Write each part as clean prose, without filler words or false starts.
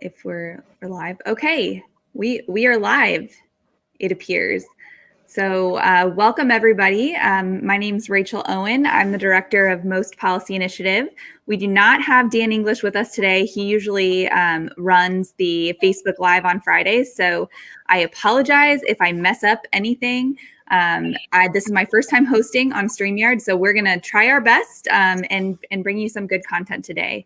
if we're live. Okay, we are live, it appears. So welcome everybody. My name is Rachel Owen. I'm the director of Most Policy Initiative. We do not have Dan English with us today. He usually runs the Facebook Live on Fridays. So I apologize if I mess up anything. This is my first time hosting on StreamYard, so we're gonna try our best and bring you some good content today.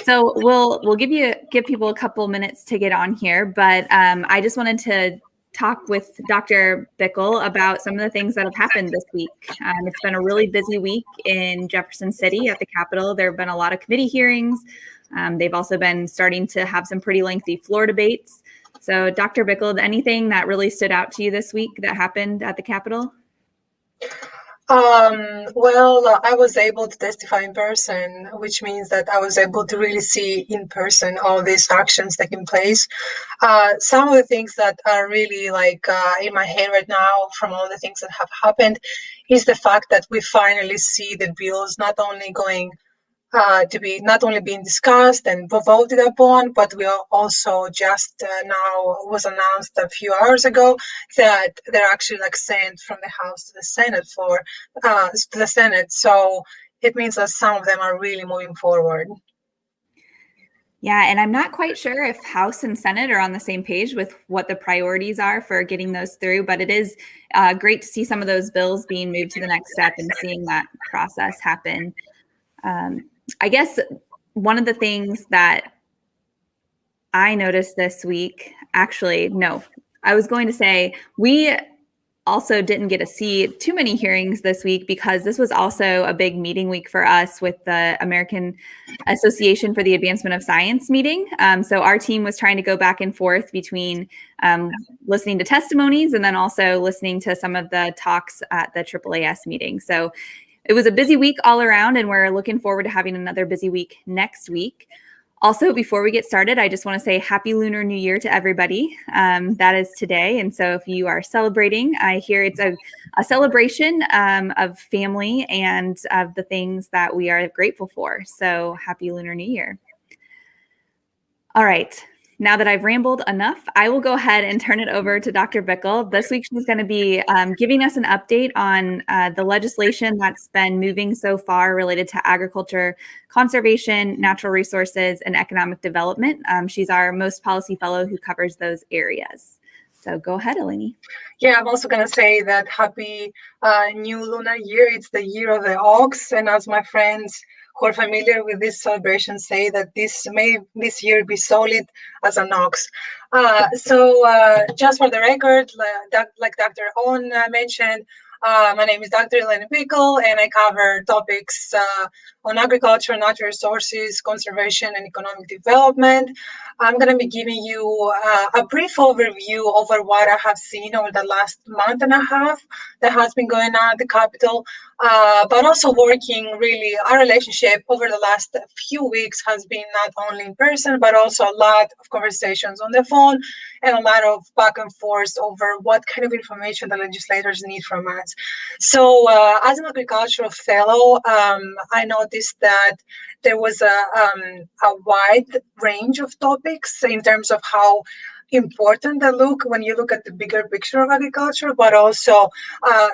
So we'll give people a couple minutes to get on here, but I just wanted to talk with Dr. Bickell about some of the things that have happened this week. It's been a really busy week in Jefferson City at the Capitol. There have been a lot of committee hearings. They've also been starting to have some pretty lengthy floor debates. So Dr. Bickell, anything that really stood out to you this week that happened at the Capitol? I was able to testify in person, which means that I was able to really see in person all these actions taking place. Some of the things that are really in my head right now from all the things that have happened is the fact that we finally see the bills not only going to be not only being discussed and voted upon, but we are also just now was announced a few hours ago that they're actually sent from the House to the Senate to the Senate. So it means that some of them are really moving forward. Yeah, and I'm not quite sure if House and Senate are on the same page with what the priorities are for getting those through, but it is great to see some of those bills being moved to the next step and seeing that process happen. I guess one of the things that I noticed this week, I was going to say we also didn't get to see too many hearings this week because this was also a big meeting week for us with the American Association for the Advancement of Science meeting. So our team was trying to go back and forth between listening to testimonies and then also listening to some of the talks at the AAAS meeting. So it was a busy week all around, and we're looking forward to having another busy week next week. Also, before we get started, I just want to say Happy Lunar New Year to everybody. That is today. And so if you are celebrating, I hear it's a celebration of family and of the things that we are grateful for. So Happy Lunar New Year. All right. Now that I've rambled enough, I will go ahead and turn it over to Dr. Bickell. This week, she's going to be giving us an update on the legislation that's been moving so far related to agriculture, conservation, natural resources, and economic development. She's our Most Policy Fellow who covers those areas. So go ahead, Eleni. Yeah, I'm also going to say that happy new lunar year. It's the year of the ox. And as my friends who are familiar with this celebration say that this year be solid as an ox. So just for the record, like Dr. Owen mentioned, my name is Dr. Eleni Bickell, and I cover topics on agriculture, natural resources, conservation, and economic development. I'm going to be giving you a brief overview over what I have seen over the last month and a half that has been going on at the Capitol, but also working really, our relationship over the last few weeks has been not only in person, but also a lot of conversations on the phone and a lot of back and forth over what kind of information the legislators need from us. So as an agricultural fellow, I noticed that there was a wide range of topics in terms of how important they look when you look at the bigger picture of agriculture, but also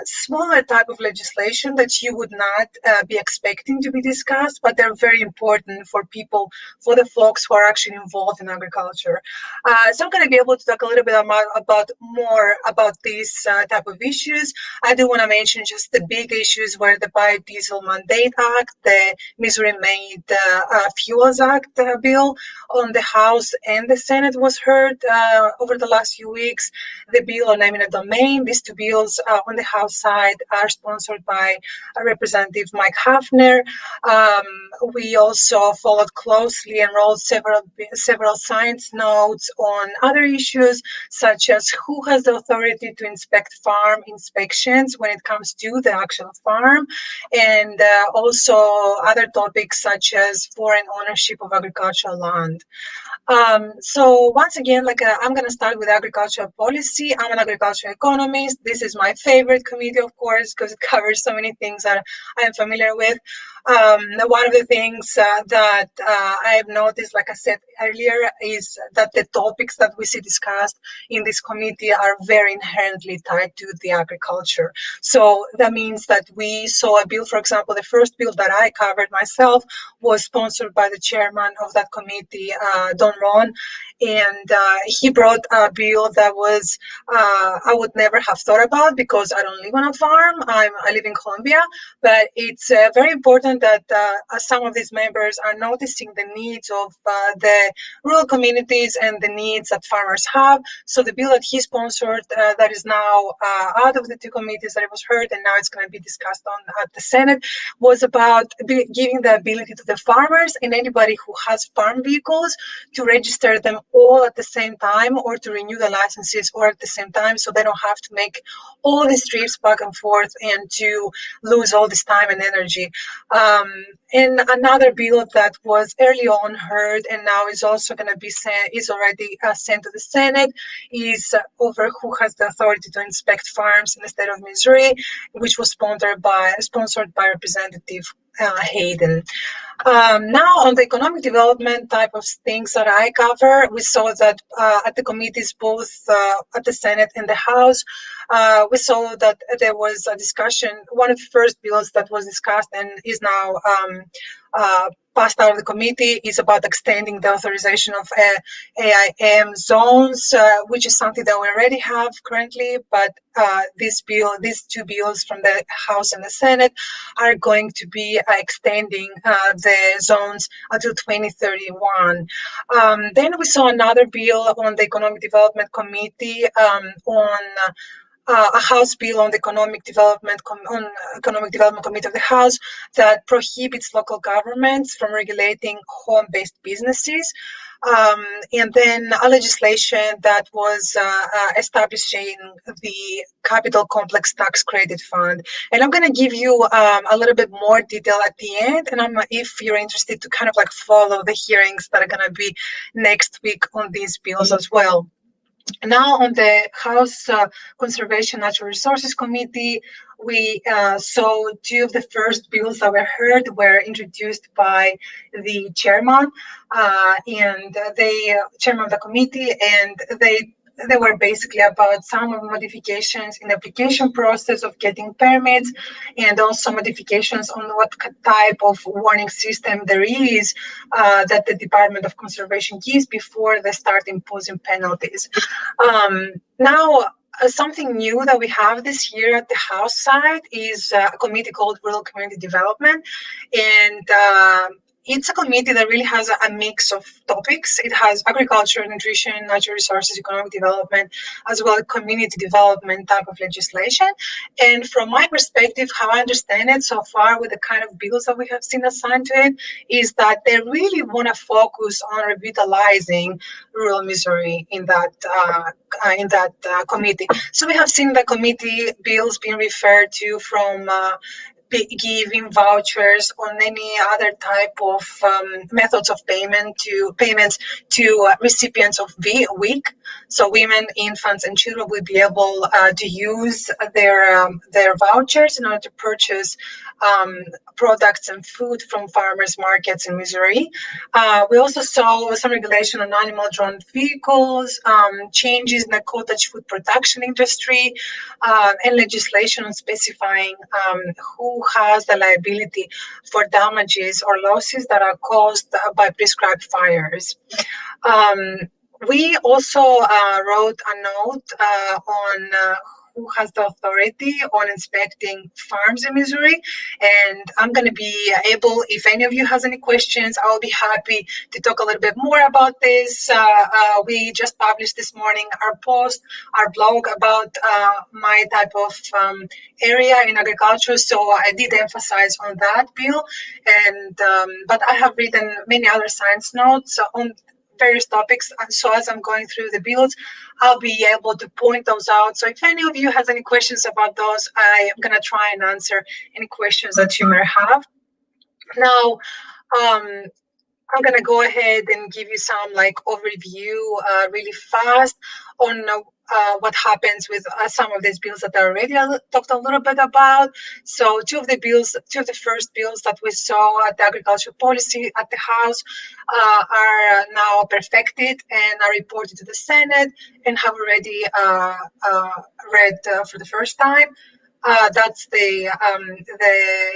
smaller type of legislation that you would not be expecting to be discussed, but they're very important for people, for the folks who are actually involved in agriculture. So I'm going to be able to talk a little bit more about these type of issues. I do want to mention just the big issues where the Biodiesel Mandate Act, the Missouri-made Fuels Act bill on the House and the Senate was heard over the last few weeks. The bill on eminent domain, these two bills on the House side are sponsored by Representative Mike Hafner. We also followed closely and wrote several science notes on other issues, such as who has the authority to inspect farm inspections when it comes to the actual farm, and also other topics such as foreign ownership of agricultural land. So once again, I'm going to start with agricultural policy. I'm an agricultural economist. This is my favorite committee, of course, because it covers so many things that I am familiar with. One of the things that I have noticed, like I said earlier, is that the topics that we see discussed in this committee are very inherently tied to the agriculture. So that means that we saw a bill, for example, the first bill that I covered myself was sponsored by the chairman of that committee, Don Ron, and he brought a bill that was I would never have thought about because I don't live on a farm. I live in Colombia, but it's very important that some of these members are noticing the needs of the rural communities and the needs that farmers have. So the bill that he sponsored, that is now out of the two committees that it was heard, and now it's going to be discussed on at the Senate, was about giving the ability to the farmers and anybody who has farm vehicles to register them all at the same time or to renew the licenses all at the same time, so they don't have to make all these trips back and forth and to lose all this time and energy. And another bill that was early on heard and now is also going to be sent, is already sent to the Senate, is over who has the authority to inspect farms in the state of Missouri, which was sponsored by Representative Hayden. Now, on the economic development type of things that I cover, we saw that at the committees, both at the Senate and the House, we saw that there was a discussion. One of the first bills that was discussed and is now passed out of the committee is about extending the authorization of AIM zones, which is something that we already have currently, but these two bills from the House and the Senate are going to be extending the zones until 2031. Then we saw another bill on the Economic Development Committee on a House bill on the Economic Development Committee of the House that prohibits local governments from regulating home-based businesses. And then a legislation that was establishing the Capital Complex Tax Credit Fund. And I'm going to give you a little bit more detail at the end. And if you're interested to kind of like follow the hearings that are going to be next week on these bills as well. Now, on the House Conservation Natural Resources Committee, we saw two of the first bills that were heard were introduced by the chairman and the chairman of the committee, and they were basically about some of the modifications in the application process of getting permits and also modifications on what type of warning system there is that the Department of Conservation gives before they start imposing penalties. Now, something new that we have this year at the House side is a committee called Rural Community Development, and it's a committee that really has a mix of topics. It has agriculture, nutrition, natural resources, economic development, as well as community development type of legislation. And from my perspective, how I understand it so far with the kind of bills that we have seen assigned to it, is that they really want to focus on revitalizing rural Missouri in that committee. So we have seen the committee bills being referred to from giving vouchers or any other type of methods of payments to recipients of WIC. So women, infants, and children will be able to use their vouchers in order to purchase products and food from farmers markets in Missouri. We also saw some regulation on animal drawn vehicles, changes in the cottage food production industry, and legislation on specifying who has the liability for damages or losses that are caused by prescribed fires. We also wrote a note on who has the authority on inspecting farms in Missouri. And I'm going to be able, if any of you has any questions, I'll be happy to talk a little bit more about this. We just published this morning our blog about my type of area in agriculture. So I did emphasize on that bill. And but I have written many other science notes on various topics. So as I'm going through the bills, I'll be able to point those out. So if any of you has any questions about those, I am going to try and answer any questions that you may have. Now, I'm gonna go ahead and give you some like overview really fast on what happens with some of these bills that I already talked a little bit about. So two of the first bills that we saw at the agriculture policy at the House are now perfected and are reported to the Senate and have already read for the first time. That's the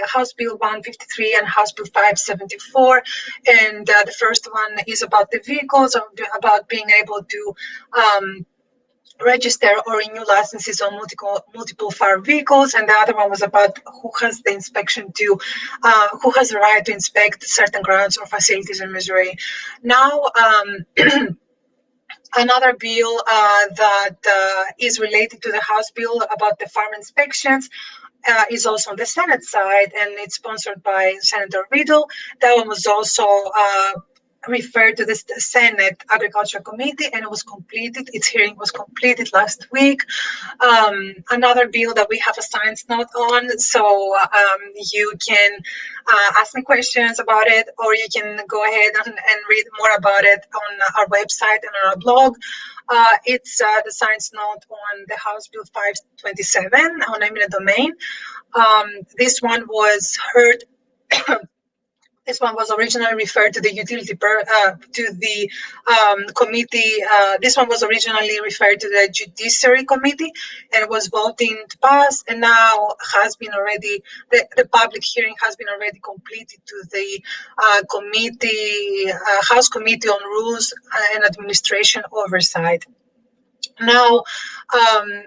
House Bill 153 and House Bill 574, and the first one is about the vehicles, about being able to register or renew licenses on multiple farm vehicles, and the other one was about who has the inspection to, who has the right to inspect certain grounds or facilities in Missouri. Now. Another bill that is related to the House bill about the farm inspections is also on the Senate side, and it's sponsored by Senator Riddle. That one was also referred to the Senate Agriculture Committee, and it was completed. Its hearing was completed last week. Another bill that we have a science note on, so you can ask me questions about it, or you can go ahead and read more about it on our website and on our blog. It's the science note on the House Bill 527 on eminent domain. This one was heard. This one was originally referred to the committee. This one was originally referred to the Judiciary Committee and was voting to pass. And now has been already the public hearing has been already completed to the House Committee on Rules and Administration Oversight. Now,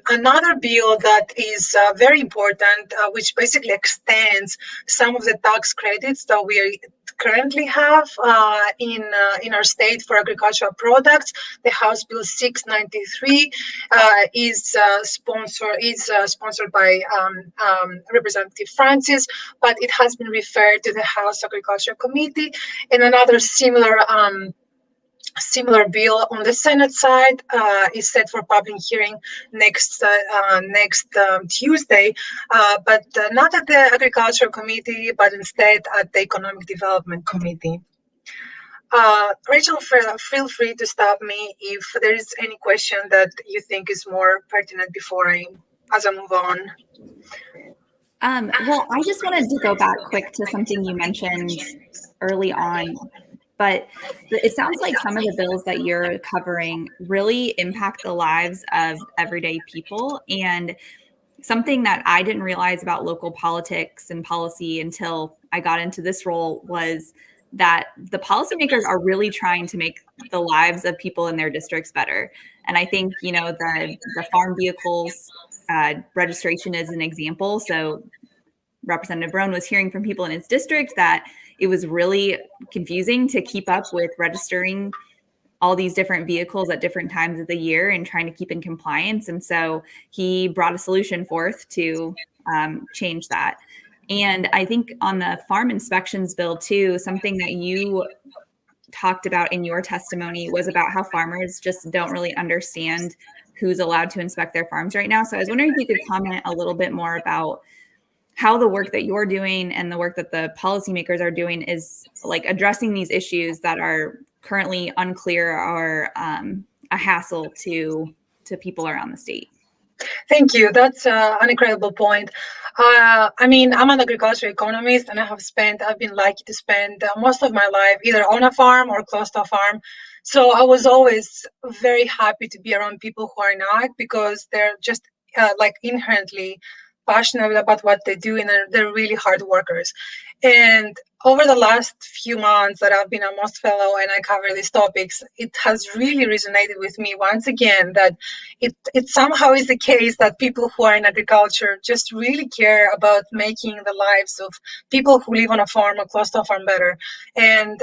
another bill that is very important, which basically extends some of the tax credits that we currently have in our state for agricultural products. The House Bill 693 is sponsored by Representative Francis, but it has been referred to the House Agriculture Committee. And another similar bill on the Senate side is set for public hearing next Tuesday, but not at the Agriculture Committee, but instead at the Economic Development Committee. Rachel, feel free to stop me if there is any question that you think is more pertinent as I move on. Well, I just wanted to go back quick to something you mentioned early on. But it sounds like some of the bills that you're covering really impact the lives of everyday people. And something that I didn't realize about local politics and policy until I got into this role was that the policymakers are really trying to make the lives of people in their districts better. And I think, the farm vehicles registration is an example. So Representative Brown was hearing from people in his district that it was really confusing to keep up with registering all these different vehicles at different times of the year and trying to keep in compliance. And so he brought a solution forth to change that. And I think on the farm inspections bill too, something that you talked about in your testimony was about how farmers just don't really understand who's allowed to inspect their farms right now. So I was wondering if you could comment a little bit more about how the work that you're doing and the work that the policymakers are doing is like addressing these issues that are currently unclear or a hassle to people around the state. Thank you. That's an incredible point. I'm an agricultural economist, and I've been lucky to spend most of my life either on a farm or close to a farm. So I was always very happy to be around people who are not, because they're just inherently passionate about what they do, and they're really hard workers. And over the last few months that I've been a Most Fellow and I cover these topics, it has really resonated with me once again that it somehow is the case that people who are in agriculture just really care about making the lives of people who live on a farm or close to a farm better. And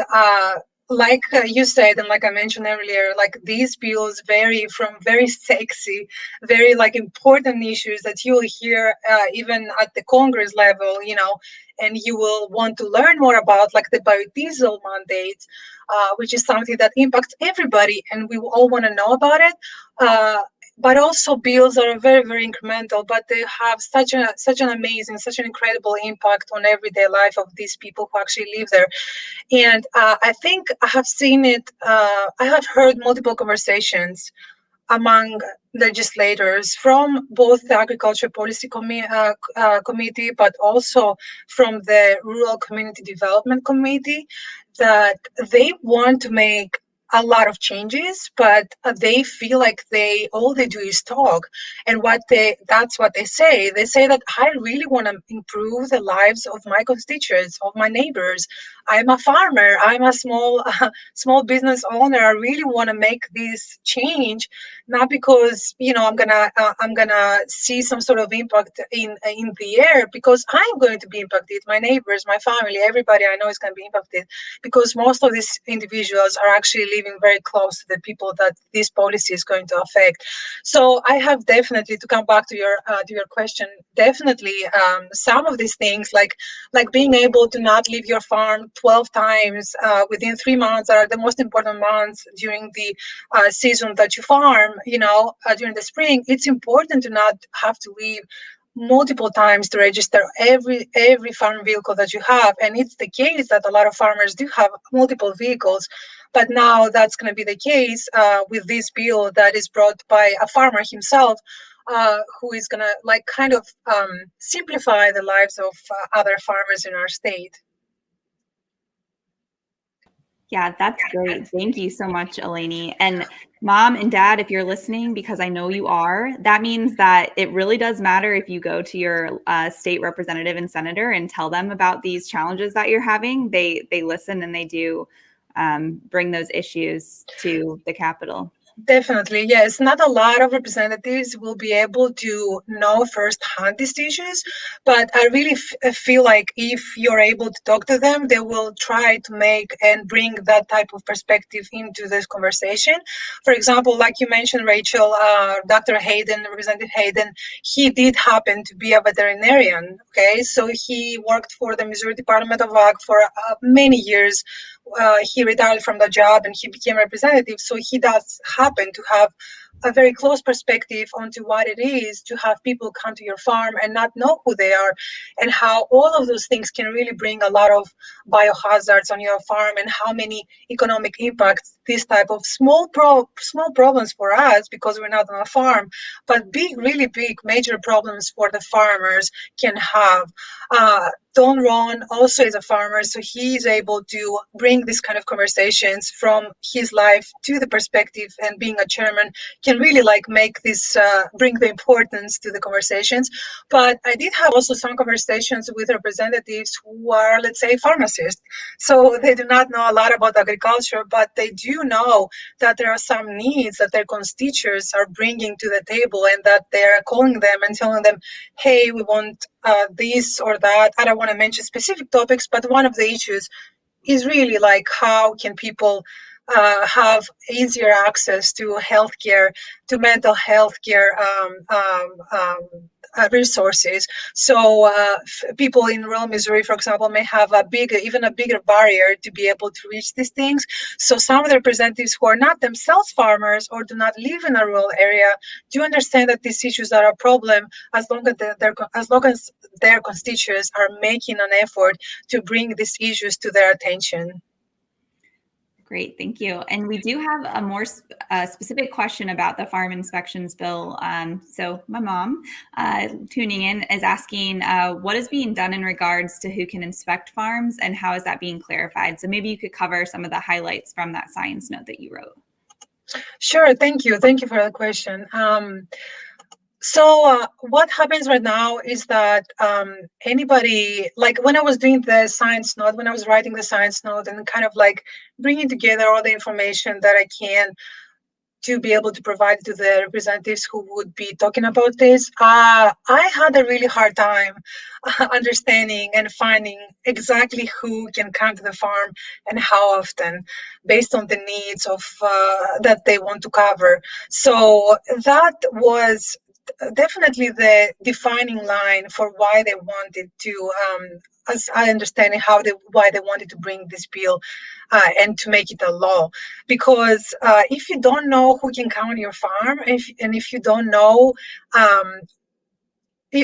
like you said, and like I mentioned earlier, like these bills vary from very sexy, very important issues that you will hear even at the Congress level, and you will want to learn more about, like the biodiesel mandate, which is something that impacts everybody, and we all want to know about it. but also bills that are very, very incremental, but they have such an amazing, such an incredible impact on everyday life of these people who actually live there. And I think I have seen it. I have heard multiple conversations among legislators from both the Agriculture Policy Committee, but also from the Rural Community Development Committee, that they want to make a lot of changes, but they feel like they all they do is talk. And that's what they say. They say that I really want to improve the lives of my constituents, of my neighbors. I'm a farmer. I'm a small business owner. I really want to make this change, not because I'm gonna see some sort of impact in the air, because I'm going to be impacted. My neighbors, my family, everybody I know is going to be impacted, because most of these individuals are actually living very close to the people that this policy is going to affect. So I have definitely, to come back to your question, definitely some of these things, like being able to not leave your farm 12 times within 3 months, are the most important months during the season that you farm, during the spring. It's important to not have to leave multiple times to register every farm vehicle that you have. And it's the case that a lot of farmers do have multiple vehicles, but now that's going to be the case with this bill that is brought by a farmer himself, who is going to kind of simplify the lives of other farmers in our state. Yeah, that's great. Thank you so much, Eleni. And mom and dad, if you're listening, because I know you are, that means that it really does matter if you go to your state representative and senator and tell them about these challenges that you're having. They listen, and they do bring those issues to the Capitol. Definitely, yes. Not a lot of representatives will be able to know firsthand these issues, but I really feel like if you're able to talk to them, they will try to make and bring that type of perspective into this conversation. For example, like you mentioned, Rachel, Dr. Hayden, Representative Hayden, he did happen to be a veterinarian. Okay, so he worked for the Missouri Department of Ag for many years. He retired from the job and he became representative. So he does happen to have a very close perspective onto what it is to have people come to your farm and not know who they are, and how all of those things can really bring a lot of biohazards on your farm, and how many economic impacts this type of small problems for us because we're not on a farm, but big, really big, major problems for the farmers can have. Don Ron also is a farmer, so he is able to bring this kind of conversations from his life to the perspective, and being a chairman can really make this, bring the importance to the conversations. But I did have also some conversations with representatives who are, let's say, pharmacists. So they do not know a lot about agriculture, but they do know that there are some needs that their constituents are bringing to the table, and that they're calling them and telling them, hey, we want this or that. I don't want to mention specific topics, but one of the issues is really how can people have easier access to healthcare, to mental health care resources. So people in rural Missouri, for example, may have even a bigger barrier to be able to reach these things. So some of the representatives who are not themselves farmers or do not live in a rural area do understand that these issues are a problem, as long as their constituents are making an effort to bring these issues to their attention. Great, thank you. And we do have a more specific question about the farm inspections bill. So my mom, tuning in, is asking what is being done in regards to who can inspect farms, and how is that being clarified? So maybe you could cover some of the highlights from that science note that you wrote. Sure, thank you. Thank you for the question. So what happens right now is that anybody, when I was doing the science note, when I was writing the science note and kind of bringing together all the information that I can to be able to provide to the representatives who would be talking about this, I had a really hard time understanding and finding exactly who can come to the farm and how often, based on the needs of that they want to cover. So that was definitely the defining line for why they wanted to as I understand it, why they wanted to bring this bill and to make it a law. Because if you don't know who can come on your farm, and if you don't know um,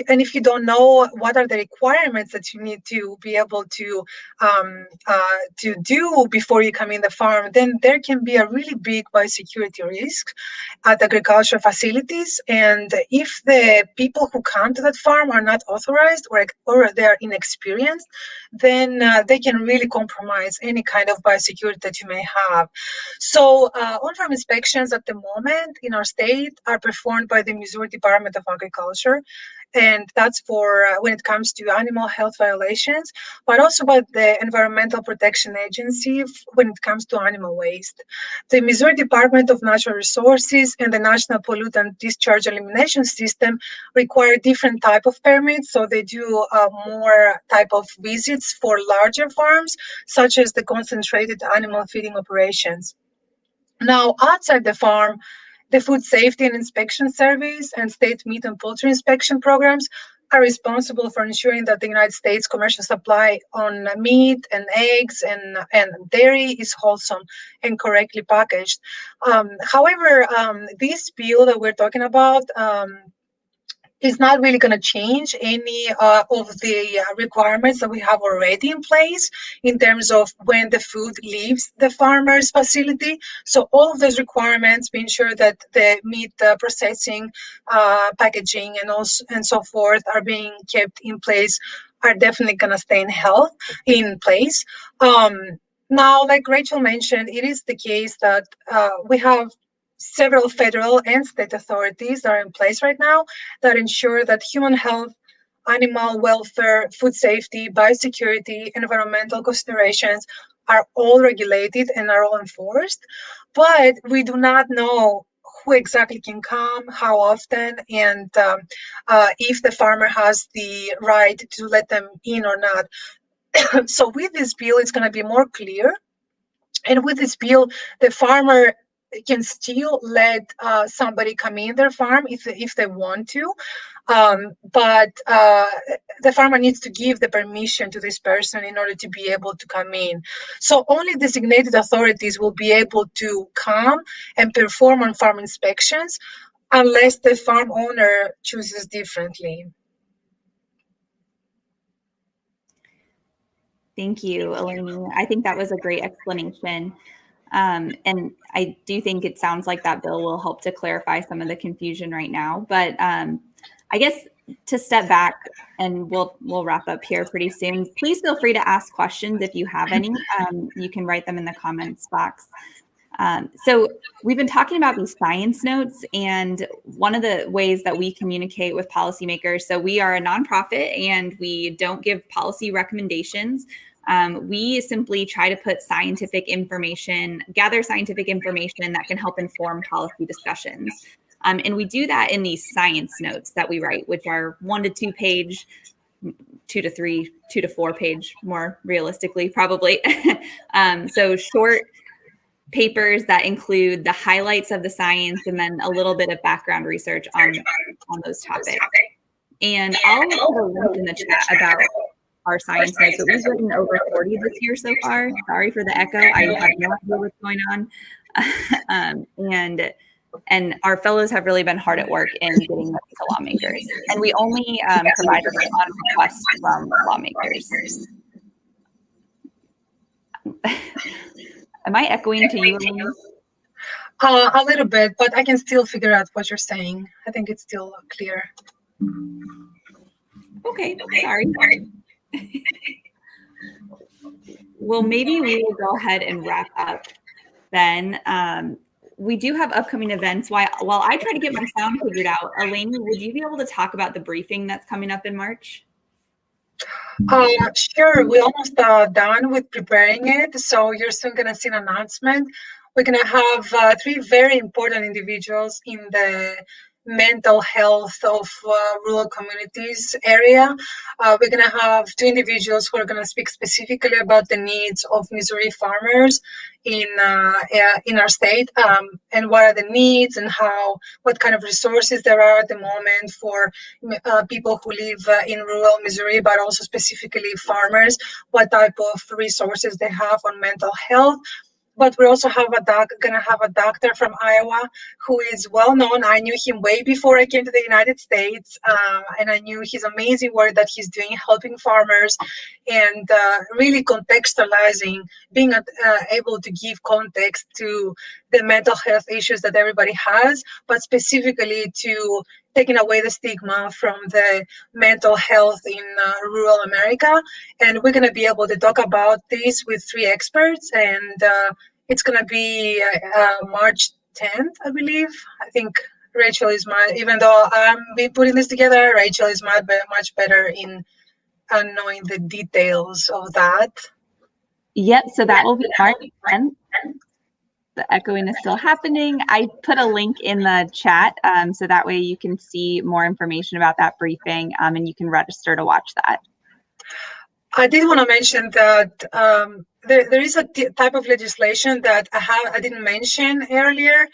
and if you don't know what are the requirements that you need to be able to do before you come in the farm, then there can be a really big biosecurity risk at agricultural facilities. And if the people who come to that farm are not authorized or they are inexperienced, then they can really compromise any kind of biosecurity that you may have. So on-farm inspections at the moment in our state are performed by the Missouri Department of Agriculture, and that's for when it comes to animal health violations, but also by the Environmental Protection Agency when it comes to animal waste. The Missouri Department of Natural Resources and the National Pollutant Discharge Elimination System require different type of permits, so they do more type of visits for larger farms, such as the concentrated animal feeding operations. Now, outside the farm, the Food Safety and Inspection Service and state meat and poultry inspection programs are responsible for ensuring that the United States commercial supply on meat and eggs and dairy is wholesome and correctly packaged. However, this bill that we're talking about is not really going to change any of the requirements that we have already in place in terms of when the food leaves the farmer's facility. So all of those requirements, being sure that the meat processing, packaging, and so forth are being kept in place, are definitely going to stay in place. Now, like Rachel mentioned, it is the case that we have several federal and state authorities that are in place right now that ensure that human health, animal welfare, food safety, biosecurity, environmental considerations are all regulated and are all enforced. But we do not know who exactly can come, how often, and if the farmer has the right to let them in or not. So with this bill, it's going to be more clear. And with this bill, the farmer can still let somebody come in their farm if they want to, but the farmer needs to give the permission to this person in order to be able to come in. So only designated authorities will be able to come and perform on-farm inspections unless the farm owner chooses differently. Thank you, Eleni. I think that was a great explanation. And I do think it sounds like that bill will help to clarify some of the confusion right now. But I guess to step back, and we'll wrap up here pretty soon. Please feel free to ask questions if you have any. You can write them in the comments box. So we've been talking about these science notes, and one of the ways that we communicate with policymakers, so we are a nonprofit and we don't give policy recommendations. We simply try to put gather scientific information that can help inform policy discussions. And we do that in these science notes that we write, which are 1 to 2 page, 2 to 3, 2 to 4 page, more realistically, probably. So short papers that include the highlights of the science and then a little bit of background research on those topics. And I'll put a link in the chat about our science notes, but we've written over 40 this year so far. Sorry for the echo. I have no idea what's going on. And our fellows have really been hard at work in getting this to lawmakers. And we only provide them on requests from lawmakers. Am I echoing to you? A little bit, but I can still figure out what you're saying. I think it's still clear. Okay, sorry. Well, maybe we will go ahead and wrap up then. We do have upcoming events. While I try to get my sound figured out, Eleni, would you be able to talk about the briefing that's coming up in March? Sure. We're almost done with preparing it, so you're soon going to see an announcement. We're going to have 3 very important individuals in the mental health of rural communities area. We're going to have two individuals who are going to speak specifically about the needs of Missouri farmers in our state, and what are the needs and what kind of resources there are at the moment for people who live in rural Missouri, but also specifically farmers, what type of resources they have on mental health. But we also have gonna have a doctor from Iowa who is well known. I knew him way before I came to the United States, and I knew his amazing work that he's doing, helping farmers, and really contextualizing, being able to give context to the mental health issues that everybody has, but specifically to taking away the stigma from the mental health in rural America. And we're going to be able to talk about this with three experts, and it's going to be March 10th, I believe. I think Rachel is even though I'm been putting this together, Rachel is much better in knowing the details of that. Yep, so that will be March 10th. The echoing is still happening. I put a link in the chat, so that way you can see more information about that briefing, and you can register to watch that. I did want to mention that there is a type of legislation that I didn't mention earlier,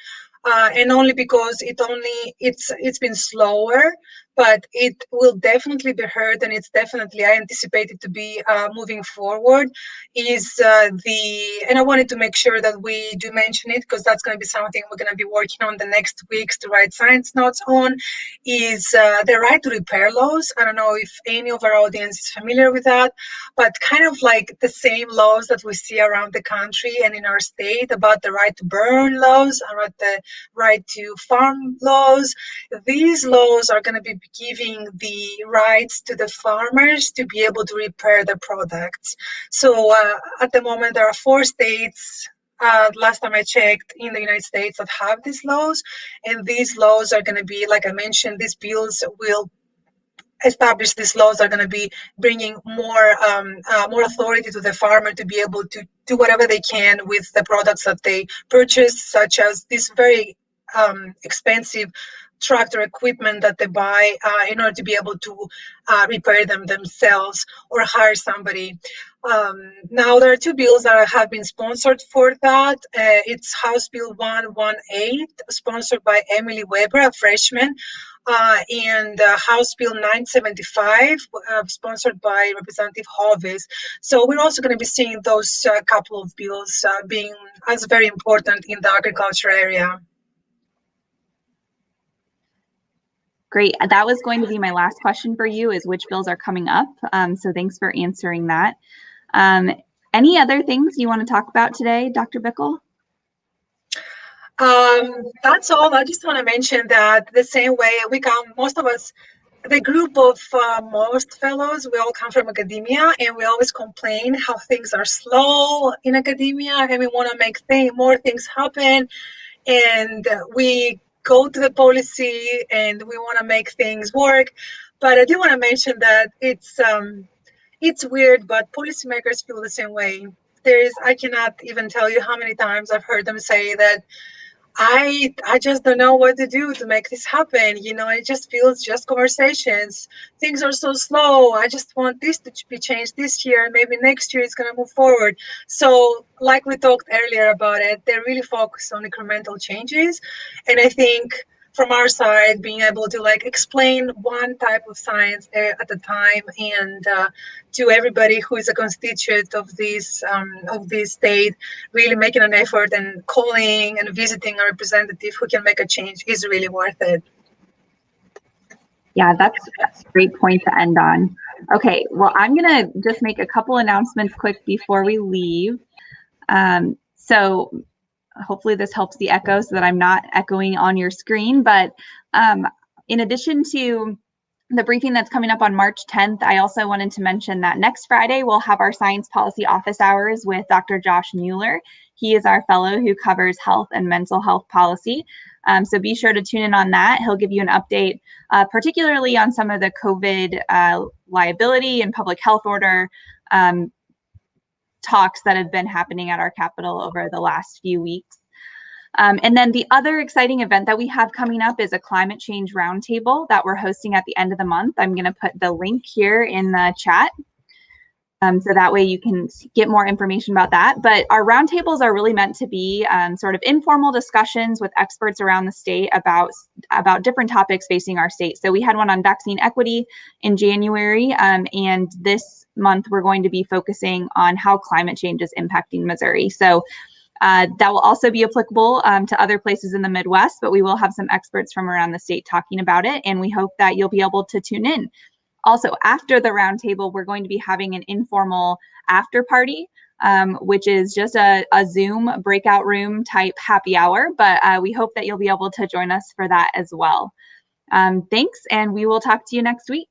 and only because it's been slower, but it will definitely be heard, and it's definitely, I anticipate it to be moving forward, and I wanted to make sure that we do mention it, because that's going to be something we're going to be working on the next weeks to write science notes on, is the right to repair laws. I don't know if any of our audience is familiar with that, but kind of like the same laws that we see around the country and in our state about the right to burn laws, about the right to farm laws. These laws are going to be giving the rights to the farmers to be able to repair the products. So at the moment, there are 4 states, last time I checked, in the United States that have these laws. And these laws are going to be, like I mentioned, these bills will establish, these laws are going to be bringing more authority to the farmer to be able to do whatever they can with the products that they purchase, such as this very expensive tractor equipment that they buy in order to be able to repair them themselves or hire somebody. Now, there are 2 bills that have been sponsored for that. It's House Bill 118, sponsored by Emily Weber, a freshman, and House Bill 975, sponsored by Representative Hovis. So we're also going to be seeing those couple of bills being as very important in the agriculture area. Great. That was going to be my last question for you, is which bills are coming up. So thanks for answering that. Any other things you want to talk about today, Dr. Bickell? That's all. I just want to mention that the same way we come, most of us, the group of most fellows, we all come from academia, and we always complain how things are slow in academia, and we want to make more things happen, and we go to the policy and we want to make things work. But I do want to mention that it's weird, but policymakers feel the same way. I cannot even tell you how many times I've heard them say that I just don't know what to do to make this happen. It just feels just conversations. Things are so slow. I just want this to be changed this year, and maybe next year it's going to move forward. So, like we talked earlier about it, they really focus on incremental changes. And I think from our side, being able to explain one type of science at a time, and to everybody who is a constituent of this state, really making an effort and calling and visiting a representative who can make a change is really worth it. Yeah, that's a great point to end on. Okay, well, I'm going to just make a couple announcements quick before we leave. So hopefully this helps the echo so that I'm not echoing on your screen. But in addition to the briefing that's coming up on March 10th, I also wanted to mention that next Friday we'll have our Science Policy Office Hours with Dr. Josh Mueller. He is our fellow who covers health and mental health policy. So be sure to tune in on that. He'll give you an update, particularly on some of the COVID liability and public health order talks that have been happening at our Capitol over the last few weeks. And then the other exciting event that we have coming up is a climate change roundtable that we're hosting at the end of the month. I'm going to put the link here in the chat. So that way you can get more information about that. But our roundtables are really meant to be sort of informal discussions with experts around the state about different topics facing our state. So we had one on vaccine equity in January, and this month we're going to be focusing on how climate change is impacting Missouri. So that will also be applicable to other places in the Midwest, but we will have some experts from around the state talking about it, and we hope that you'll be able to tune in. Also, after the roundtable, we're going to be having an informal after party, which is just a Zoom breakout room type happy hour, but we hope that you'll be able to join us for that as well. Thanks, and we will talk to you next week.